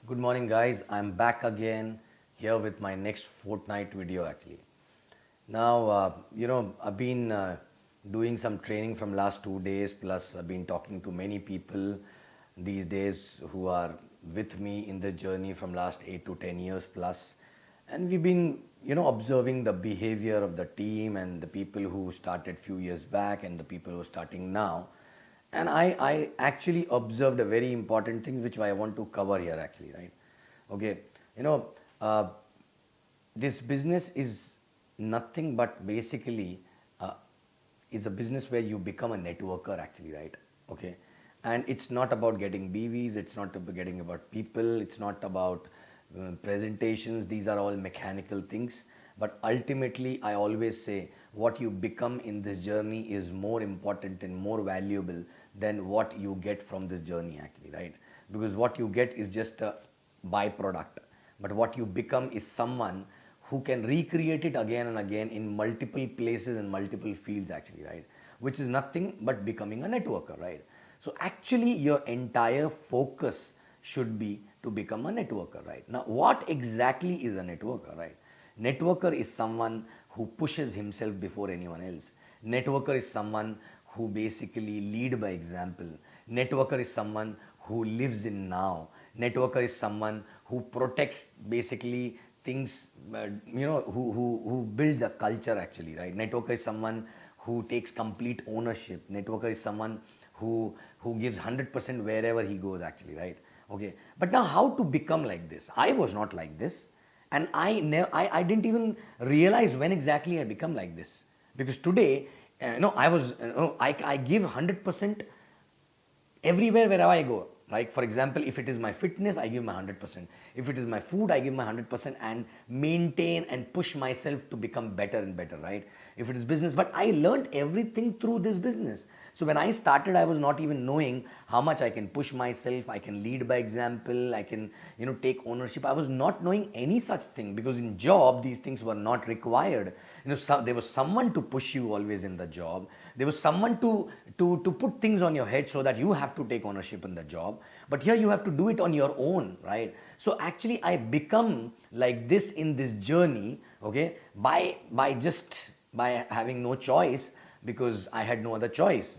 Good morning, guys. I'm back again here with my next Fortnight video actually. Now, I've been doing some training from last 2 days, plus I've been talking to many people these days who are with me in the journey from last 8 to 10 years plus. And we've been, observing the behavior of the team and the people who started few years back and the people who are starting now. And I actually observed a very important thing which I want to cover here actually, right? Okay, you know, uh, this business is nothing but basically is a business where you become a networker actually, right? Okay, and it's not about getting BVs, it's not about getting about people, it's not about presentations. These are all mechanical things, but ultimately I always say what you become in this journey is more important and more valuable than what you get from this journey actually, right? Because what you get is just a byproduct, but what you become is someone who can recreate it again and again in multiple places and multiple fields actually, right? Which is nothing but becoming a networker, right? So actually your entire focus should be to become a networker, right? Now what exactly is a networker, right? Networker is someone who pushes himself before anyone else. Networker is someone who basically lead by example. Networker is someone who lives in now. Networker is someone who protects basically things, who builds a culture actually, right? Networker is someone who takes complete ownership. Networker is someone who gives 100% wherever he goes actually, right? Okay, but now how to become like this? I was not like this, and I didn't even realize when exactly I become like this, because today, I was, I give 100% everywhere wherever I go. Like for example, if it is my fitness, I give my 100%. If it is my food, I give my 100% and maintain and push myself to become better and better, right? If it is business, but I learned everything through this business. So when I started, I was not even knowing how much I can push myself, I can lead by example, I can, take ownership. I was not knowing any such thing, because in job these things were not required. There was someone to push you always in the job. There was someone to put things on your head so that you have to take ownership in the job. But here you have to do it on your own, right? So actually I become like this in this journey, okay, by having no choice, because I had no other choice.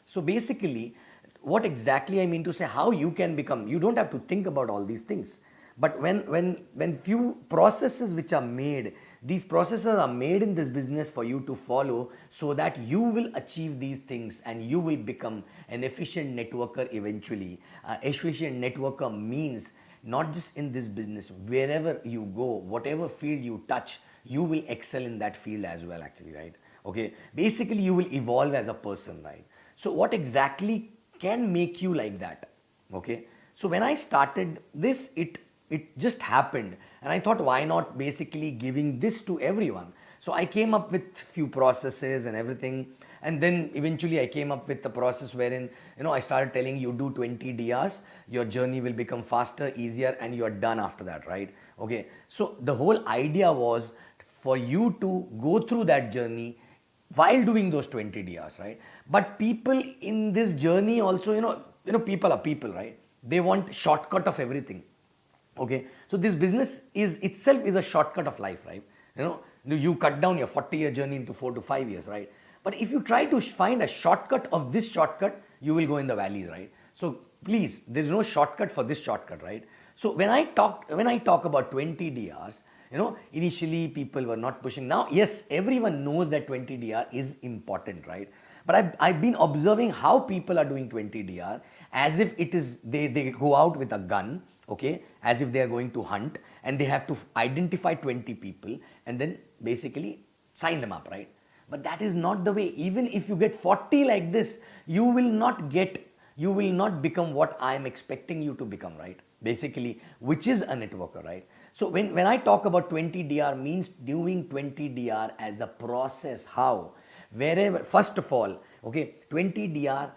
So basically, what exactly I mean to say, how you can become, you don't have to think about all these things. But when few processes which are made, these processes are made in this business for you to follow, so that you will achieve these things and you will become an efficient networker eventually. Efficient networker means not just in this business, wherever you go, whatever field you touch, you will excel in that field as well actually, right? Okay, basically you will evolve as a person, right? So what exactly can make you like that? Okay, so when I started this, it just happened, and I thought, why not basically giving this to everyone? So I came up with few processes and everything, and then eventually I came up with the process wherein, I started telling you, do 20 DRs, your journey will become faster, easier, and you're done after that, right? Okay, so the whole idea was for you to go through that journey while doing those 20 DRs, right? But people in this journey also, people are people, right? They want shortcut of everything. Okay, so this business is itself is a shortcut of life, right? You cut down your 40-year journey into 4 to 5 years, right? But if you try to find a shortcut of this shortcut, you will go in the valleys, right? So please, there's no shortcut for this shortcut, right? So when I talk about 20 DRs, initially people were not pushing. Now yes, everyone knows that 20 DR is important, right? But I've been observing how people are doing 20 DR as if it is, they go out with a gun, okay, as if they are going to hunt, and they have to identify 20 people and then basically sign them up, right? But that is not the way. Even if you get 40 like this, you will not become what I am expecting you to become, right? Basically, which is a networker, right? So when I talk about 20 DR, means doing 20 DR as a process. How? Wherever, first of all, okay, 20 DR,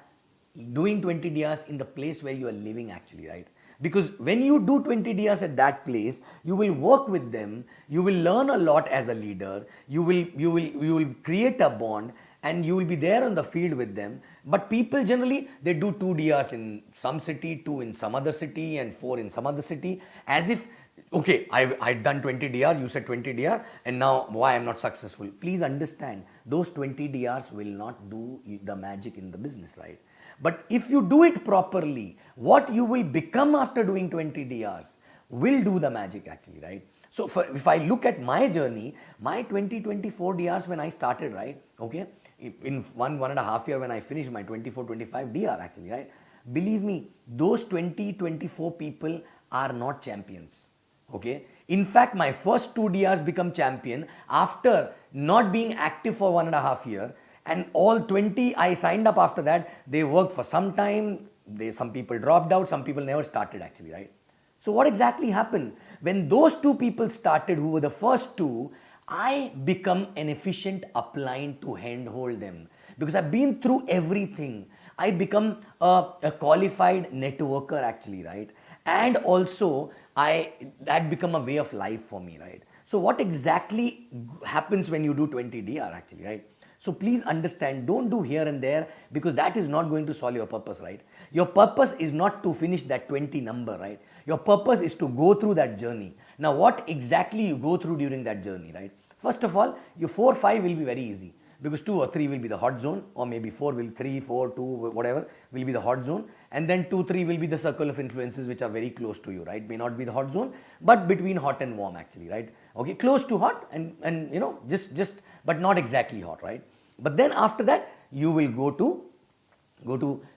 doing 20 DRs in the place where you are living actually, right? Because when you do 20 DRs at that place, you will work with them, you will learn a lot as a leader, you will create a bond, and you will be there on the field with them. But people generally, they do 2 DRs in some city, 2 in some other city, and 4 in some other city, as if, okay, I've done 20 DR, you said 20 DR, and now why I'm not successful. Please understand, those 20 DRs will not do the magic in the business, right? But if you do it properly, what you will become after doing 20 DRs will do the magic actually, right? So if I look at my journey, my 2024 DRs when I started, right, okay, in 1.5 year when I finished my 24-25 DR actually, right, believe me, those 20-24 people are not champions, okay. In fact, my first 2 DRs become champion after not being active for 1.5 year, and all 20 I signed up after that, they worked for some time, some people dropped out, some people never started actually, right. So what exactly happened? When those 2 people started, who were the first 2, I become an efficient upline to handhold them. Because I've been through everything. I become a qualified networker actually, right? And also, that become a way of life for me, right? So what exactly happens when you do 20 DR actually, right? So please understand, don't do here and there, because that is not going to solve your purpose, right? Your purpose is not to finish that 20 number, right? Your purpose is to go through that journey. Now, what exactly you go through during that journey, right? First of all, your 4, 5 will be very easy, because 2 or 3 will be the hot zone, or maybe 3, 4, 2, whatever will be the hot zone, and then 2, 3 will be the circle of influences which are very close to you, right? May not be the hot zone, but between hot and warm actually, right? Okay, close to hot and you know, just but not exactly hot, right? But then after that, you will go to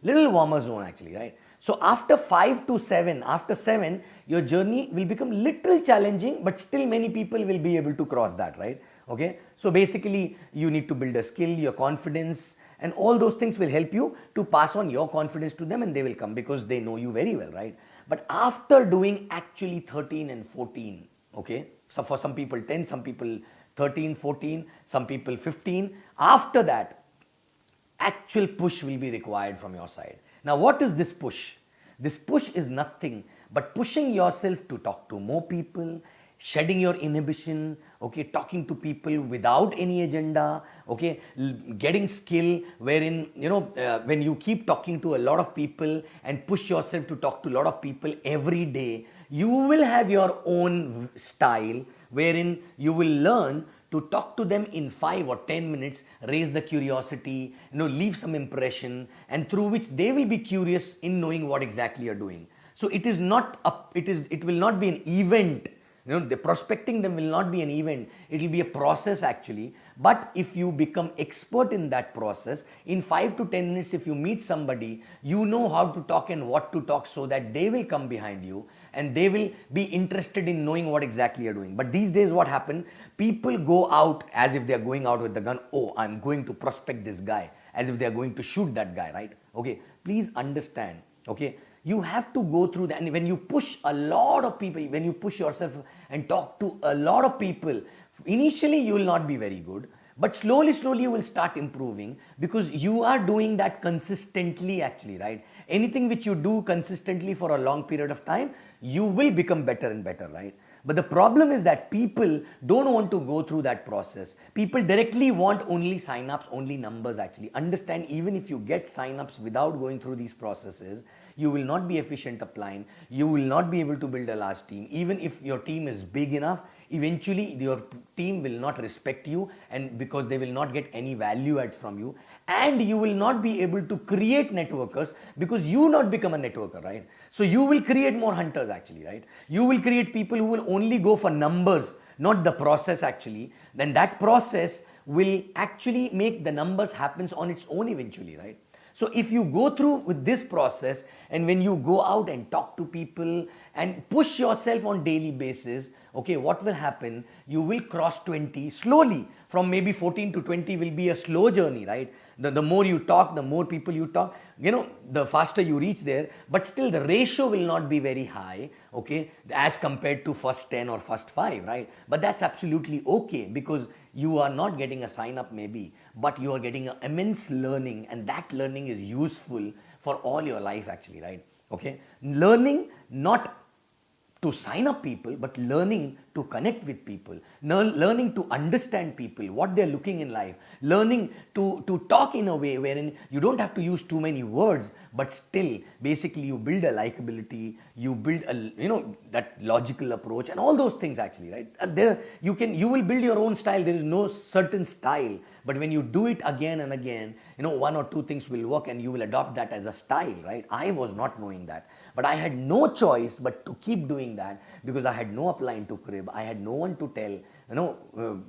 little warmer zone actually, right? So after 5 to 7, after 7, your journey will become little challenging, but still many people will be able to cross that, right? Okay. So basically, you need to build a skill, your confidence, and all those things will help you to pass on your confidence to them, and they will come because they know you very well, right? But after doing actually 13 and 14, okay, so for some people 10, some people 13, 14, some people 15, after that, actual push will be required from your side. Now, what is this push? This push is nothing but pushing yourself to talk to more people, shedding your inhibition, okay, talking to people without any agenda, okay, getting skill wherein, you know, when you keep talking to a lot of people and push yourself to talk to a lot of people every day, you will have your own style wherein you will learn to talk to them in 5 or 10 minutes, raise the curiosity, you know, leave some impression, and through which they will be curious in knowing what exactly you're doing. So it is not it will not be an event. You know, the prospecting them will not be an event. It will be a process actually. But if you become expert in that process, in 5 to 10 minutes, if you meet somebody, you know how to talk and what to talk, so that they will come behind you and they will be interested in knowing what exactly you're doing. But these days what happened, people go out as if they are going out with the gun. Oh, I'm going to prospect this guy, as if they are going to shoot that guy, right? Okay, please understand, okay, you have to go through that. And when you push a lot of people, when you push yourself and talk to a lot of people, initially you will not be very good, but slowly you will start improving, because you are doing that consistently actually, right? Anything which you do consistently for a long period of time, you will become better and better, right? But the problem is that people don't want to go through that process. People directly want only sign-ups, only numbers actually. Understand, even if you get sign-ups without going through these processes, you will not be efficient upline. You will not be able to build a large team. Even if your team is big enough, eventually your team will not respect you, and because they will not get any value adds from you, and you will not be able to create networkers, because you not become a networker, right? So you will create more hunters actually, right? You will create people who will only go for numbers, not the process actually. Then that process will actually make the numbers happens on its own eventually, right? So if you go through with this process, and when you go out and talk to people and push yourself on daily basis, okay, what will happen? You will cross 20 slowly. From maybe 14 to 20 will be a slow journey, right? The more you talk, the more people you talk, you know, the faster you reach there, but still the ratio will not be very high, okay, as compared to first 10 or first 5, right? But that's absolutely okay, because you are not getting a sign up maybe, but you are getting an immense learning, and that learning is useful for all your life actually, right? Okay, learning not to sign up people, but learning to connect with people, learning to understand people, what they're looking in life, learning to talk in a way wherein you don't have to use too many words, but still basically you build a likability, you build a, that logical approach and all those things actually, right? There you will build your own style. There is no certain style, but when you do it again and again, one or two things will work and you will adopt that as a style, right? I was not knowing that, but I had no choice but to keep doing that because I had no upline to crib. I had no one to tell,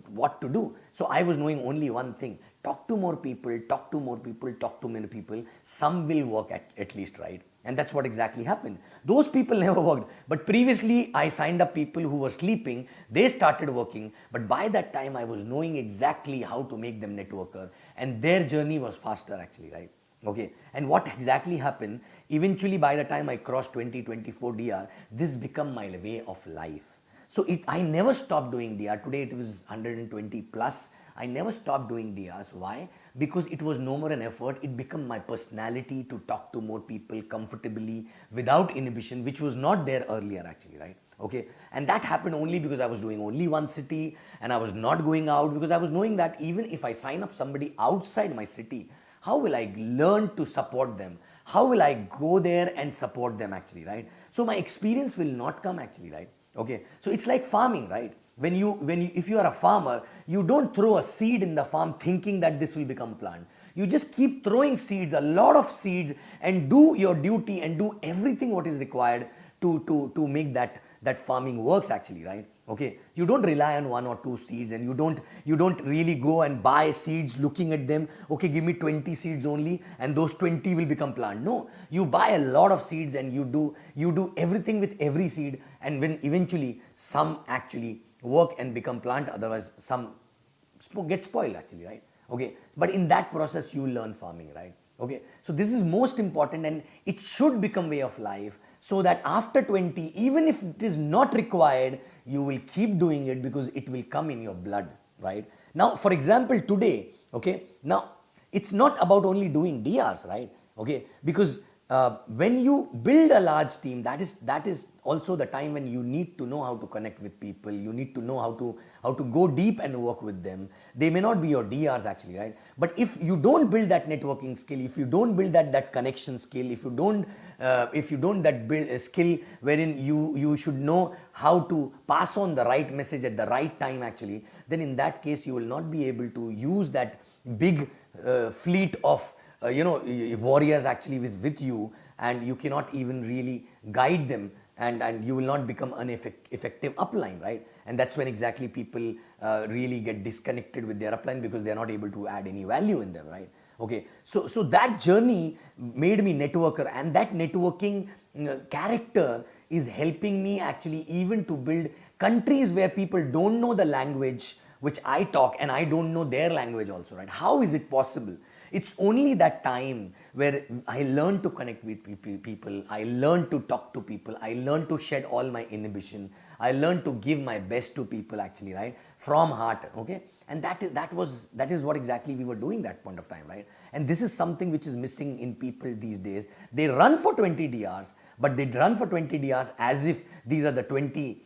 what to do. So I was knowing only one thing: talk to more people, talk to more people, talk to many people. Some will work at least, right? And that's what exactly happened. Those people never worked. But previously, I signed up people who were sleeping. They started working. But by that time, I was knowing exactly how to make them networker. And their journey was faster actually, right? Okay. And what exactly happened? Eventually, by the time I crossed 2024 DR, this became my way of life. So I never stopped doing DR. Today, it was 120 plus. I never stopped doing DRs. Why? Because it was no more an effort. It became my personality to talk to more people comfortably without inhibition, which was not there earlier actually, right? Okay. And that happened only because I was doing only one city and I was not going out, because I was knowing that even if I sign up somebody outside my city, how will I learn to support them? How will I go there and support them actually, right? So my experience will not come actually, right? Okay. So it's like farming, right? If you are a farmer, you don't throw a seed in the farm thinking that this will become a plant. You just keep throwing seeds, a lot of seeds, and do your duty and do everything what is required to make that farming works actually, right? Okay, you don't rely on one or two seeds, and you don't really go and buy seeds looking at them. Okay, give me 20 seeds only, and those 20 will become plant. No, you buy a lot of seeds and you do everything with every seed, and when eventually some actually work and become plant, otherwise some get spoiled actually, right? Okay, but in that process you learn farming, right? Okay, so this is most important, and it should become way of life, so that after 20, even if it is not required, you will keep doing it because it will come in your blood, right? Now, for example, today, okay, now it's not about only doing DRs, right? Okay, because when you build a large team, that is also the time when you need to know how to connect with people. You need to know how to go deep and work with them. They may not be your DRs actually, right? But if you don't build that networking skill, if you don't build that connection skill, if you don't that build a skill wherein you should know how to pass on the right message at the right time actually, then in that case you will not be able to use that big fleet of warriors actually with you, and you cannot even really guide them, and you will not become an effective upline, right? And that's when exactly people really get disconnected with their upline because they are not able to add any value in them, right? Okay, so that journey made me networker, and that networking character is helping me actually even to build countries where people don't know the language which I talk, and I don't know their language also, right? How is it possible? It's only that time where I learned to connect with people, I learned to talk to people, I learned to shed all my inhibition, I learned to give my best to people actually, right? From heart, okay? And that is what exactly we were doing that point of time, right? And this is something which is missing in people these days. They run for 20 DRs, but they run for 20 DRs as if these are the 20,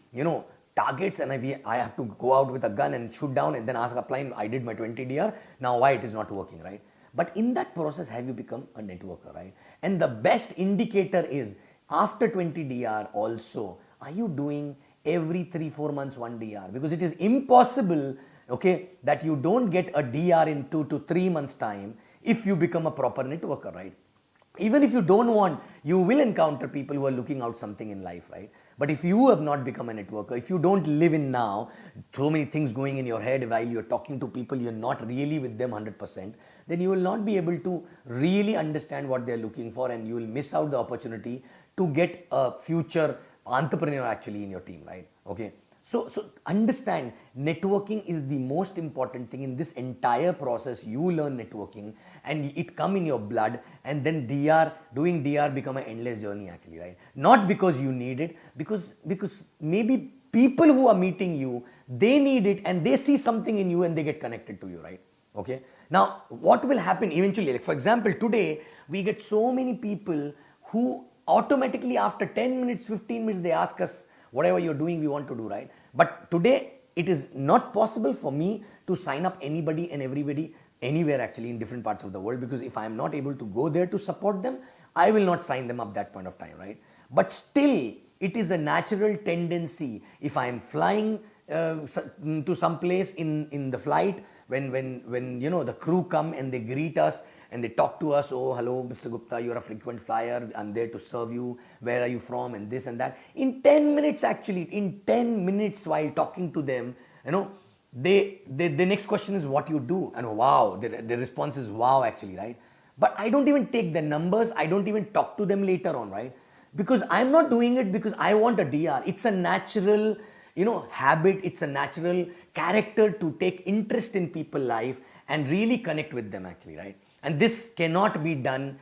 targets, and I have to go out with a gun and shoot down and then ask upline, I did my 20 DR, now why it is not working, right? But in that process, have you become a networker, right? And the best indicator is after 20 DR also, are you doing every 3-4 months 1 DR? Because it is impossible, okay, that you don't get a DR in 2 to 3 months time if you become a proper networker, right? Even if you don't want, you will encounter people who are looking out something in life, right? But if you have not become a networker, if you don't live in now, so many things going in your head while you're talking to people, you're not really with them 100%, then you will not be able to really understand what they're looking for, and you will miss out the opportunity to get a future entrepreneur actually in your team, right? Okay. So understand, networking is the most important thing in this entire process. You learn networking and it come in your blood, and then doing DR become an endless journey actually, right? Not because you need it, because maybe people who are meeting you, they need it and they see something in you and they get connected to you, right? Okay. Now, what will happen eventually? Like for example, today we get so many people who automatically after 10 minutes, 15 minutes, they ask us, whatever you're doing, we want to do, right? But today, it is not possible for me to sign up anybody and everybody anywhere actually in different parts of the world, because if I am not able to go there to support them, I will not sign them up that point of time, right? But still, it is a natural tendency. If I am flying to some place in the flight, when the crew come and they greet us and they talk to us, oh hello Mr. Gupta, you're a frequent flyer, I'm there to serve you, where are you from, and this and that. In 10 minutes actually, in 10 minutes while talking to them, the next question is what you do, and wow, the response is wow actually, right? But I don't even take the numbers, I don't even talk to them later on, right? Because I'm not doing it because I want a DR. It's a natural habit, it's a natural character to take interest in people's life and really connect with them actually, right? And this cannot be done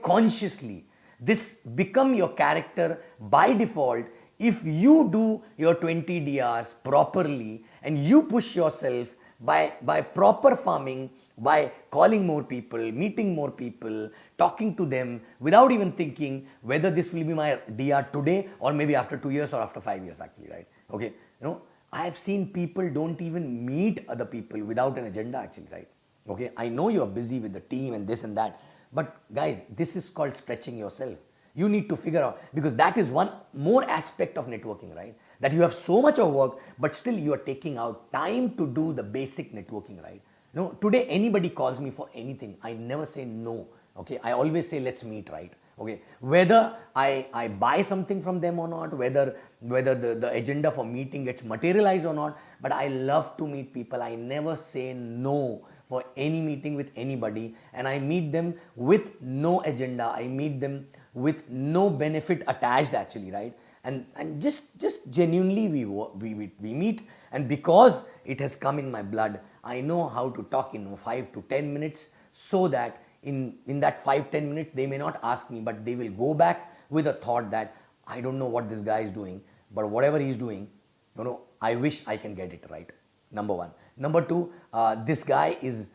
consciously. This become your character by default if you do your 20 DRs properly and you push yourself by proper farming, by calling more people, meeting more people, talking to them without even thinking whether this will be my DR today or maybe after 2 years or after 5 years actually, right? Okay, I have seen people don't even meet other people without an agenda actually, right? Okay, I know you're busy with the team and this and that, but guys, this is called stretching yourself. You need to figure out, because that is one more aspect of networking, right? That you have so much of work, but still you are taking out time to do the basic networking, right? Today anybody calls me for anything, I never say no. Okay, I always say let's meet, right? Okay, whether I buy something from them or not, whether the agenda for meeting gets materialized or not, but I love to meet people. I never say no for any meeting with anybody, and I meet them with no agenda. I meet them with no benefit attached actually, right? And just genuinely we meet, and because it has come in my blood, I know how to talk in 5 to 10 minutes, so that in that 5-10 minutes they may not ask me, but they will go back with a thought that I don't know what this guy is doing, but whatever he's doing, I wish I can get it right. Number one. Number two, this guy is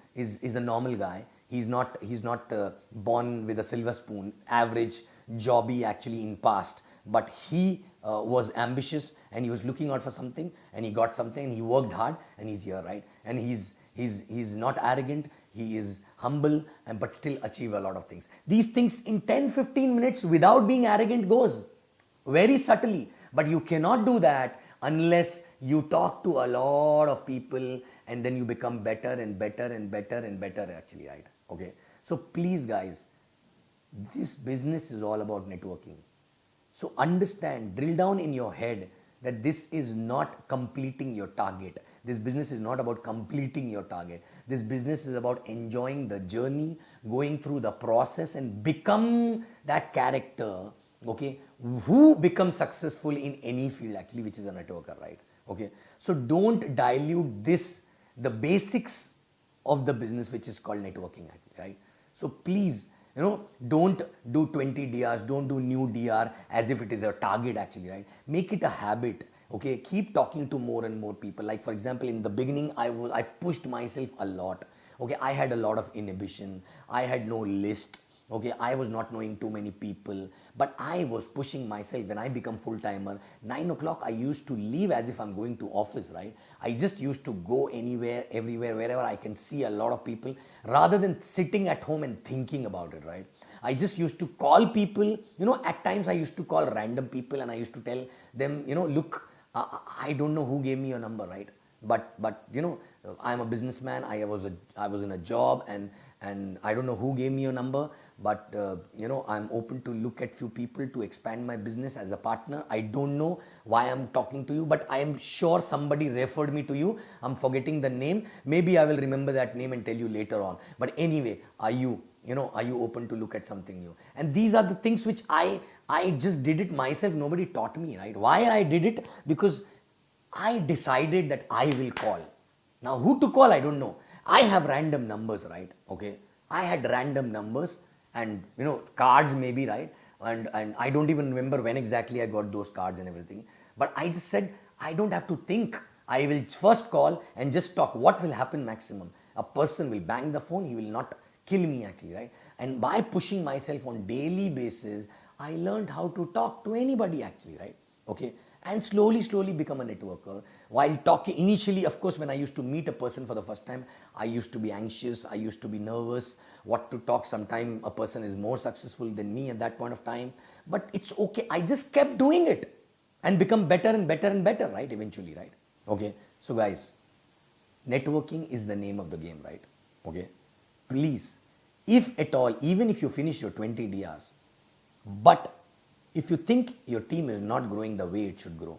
a normal guy. He's not born with a silver spoon, average jobby actually in past, but he was ambitious and he was looking out for something and he got something and he worked hard and he's here, right? And he's not arrogant, he is humble, but still achieve a lot of things. These things in 10-15 minutes without being arrogant goes very subtly, but you cannot do that unless you talk to a lot of people and then you become better and better and better and better actually, right? Okay, so please guys, this business is all about networking. So understand, drill down in your head that this is not completing your target. This business is not about completing your target. This business is about enjoying the journey, going through the process and become that character, okay, who becomes successful in any field actually, which is a networker, right? Okay, so don't dilute this, the basics of the business, which is called networking actually, right? So please, don't do 20 DRs, don't do new DR as if it is a target actually, right? Make it a habit, okay? Keep talking to more and more people. Like for example, in the beginning, I pushed myself a lot, okay? I had a lot of inhibition, I had no list, okay? I was not knowing too many people, but I was pushing myself. When I become full-timer, 9 o'clock, I used to leave as if I'm going to office, right? I just used to go anywhere, everywhere, wherever I can see a lot of people, rather than sitting at home and thinking about it, right? I just used to call people, at times I used to call random people and I used to tell them, look, I don't know who gave me your number, right? But I'm a businessman, I was in a job, and I don't know who gave me your number, but I'm open to look at few people to expand my business as a partner. I don't know why I'm talking to you, but I am sure somebody referred me to you. I'm forgetting the name. Maybe I will remember that name and tell you later on. But anyway, are you open to look at something new? And these are the things which I just did it myself. Nobody taught me, right? Why I did it? Because I decided that I will call. Now who to call, I don't know. I have random numbers, right? Okay, I had random numbers and cards maybe, right? And I don't even remember when exactly I got those cards and everything. But I just said, I don't have to think. I will first call and just talk. What will happen maximum? A person will bang the phone, he will not kill me actually, right? And by pushing myself on daily basis, I learned how to talk to anybody actually, right? Okay, and slowly become a networker. While talking initially, of course, when I used to meet a person for the first time, I used to be anxious, I used to be nervous what to talk. Sometime a person is more successful than me at that point of time, but it's okay. I just kept doing it and become better and better and better, right? Eventually, right? Okay, so guys, networking is the name of the game, right? Okay, please, if at all, even if you finish your 20 DRs, but if you think your team is not growing the way it should grow,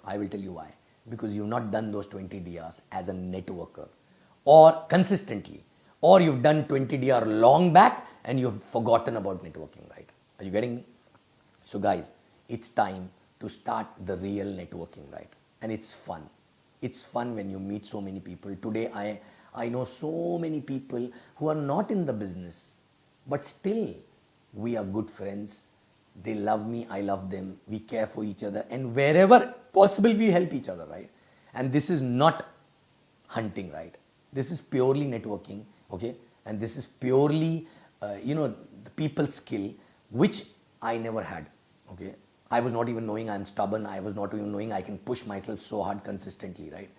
I will tell you why. Because you've not done those 20 DRs as a networker or consistently, or you've done 20 DR long back and you've forgotten about networking, right? Are you getting me? So guys, it's time to start the real networking, right? And it's fun. It's fun when you meet so many people. Today I know so many people who are not in the business, but still we are good friends. They love me, I love them, we care for each other, and wherever possible we help each other, right? And this is not hunting, right? This is purely networking, okay? And this is purely, the people skill, which I never had, okay? I was not even knowing I'm stubborn. I was not even knowing I can push myself so hard consistently, right?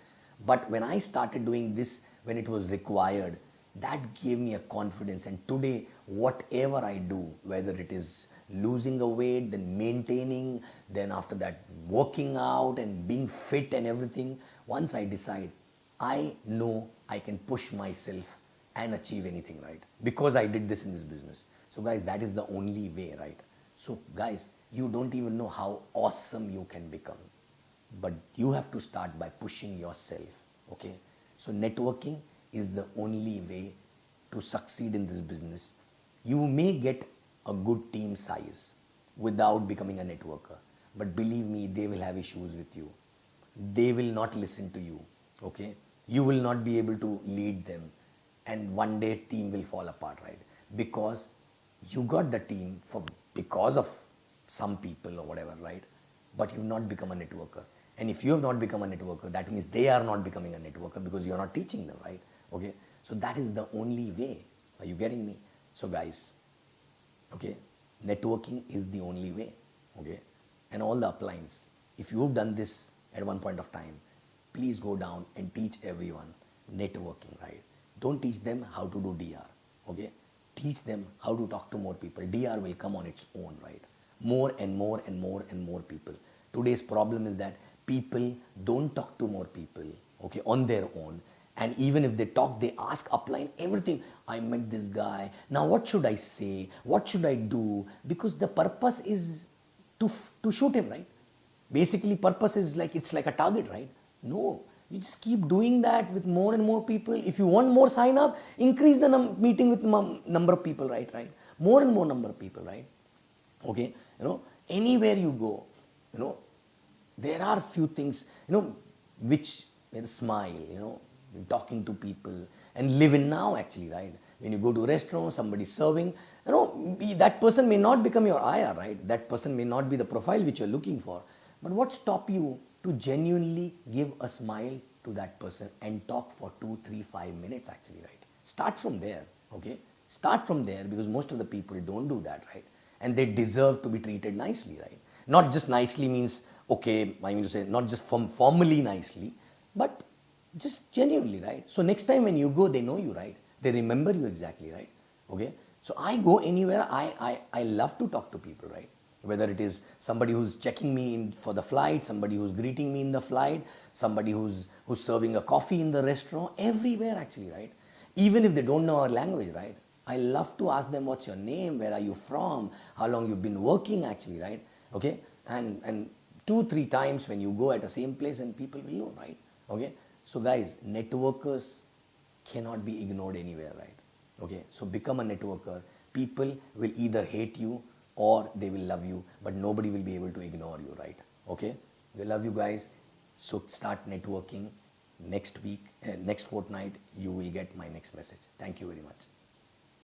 But when I started doing this, when it was required, that gave me a confidence. And today, whatever I do, whether it is losing a weight, then maintaining, then after that working out and being fit and everything, once I decide, I know I can push myself and achieve anything, right? Because I did this in this business. So guys, that is the only way, right? So guys, you don't even know how awesome you can become, but you have to start by pushing yourself, okay? So networking is the only way to succeed in this business. You may get a good team size without becoming a networker, but believe me, they will have issues with you. They will not listen to you, okay? You will not be able to lead them, and one day team will fall apart, right? Because you got the team because of some people or whatever, right? But you've not become a networker. And if you have not become a networker, that means they are not becoming a networker because you're not teaching them, right? Okay, so that is the only way. Are you getting me? So guys, okay, networking is the only way, okay? And all the uplines, if you've done this at one point of time, please go down and teach everyone networking, right? Don't teach them how to do DR, okay? Teach them how to talk to more people. DR will come on its own, right? More and more and more and more people. Today's problem is that people don't talk to more people, okay, on their own. And even if they talk, they ask upline everything. I met this guy. Now what should I say? What should I do? Because the purpose is to shoot him, right? Basically, purpose is like, it's like a target, right? No, you just keep doing that with more and more people. If you want more sign up, increase the meeting with number of people, right? More and more number of people, right? Okay, anywhere you go, there are few things, which with a smile, talking to people and live in now actually, right? When you go to a restaurant, somebody serving, that person may not become your IR, right? That person may not be the profile which you're looking for. But what stop you to genuinely give a smile to that person and talk for 2, 3, 5 minutes actually, right? Start from there, okay? Start from there, because most of the people don't do that, right? And they deserve to be treated nicely, right? Not just nicely means, okay, I mean to say, not just formally nicely, but just genuinely, right? So next time when you go, they know you, right? They remember you exactly, right? Okay? So I go anywhere, I love to talk to people, right? Whether it is somebody who's checking me in for the flight, somebody who's greeting me in the flight, somebody who's serving a coffee in the restaurant, everywhere actually, right? Even if they don't know our language, right? I love to ask them, what's your name? Where are you from? How long you've been working actually, right? Okay? And 2, 3 times when you go at the same place and people will know, right? Okay? So guys, networkers cannot be ignored anywhere, right? Okay? So become a networker. People will either hate you or they will love you, but nobody will be able to ignore you, right? Okay? We love you guys. So start networking. Next week, next fortnight, you will get my next message. Thank you very much.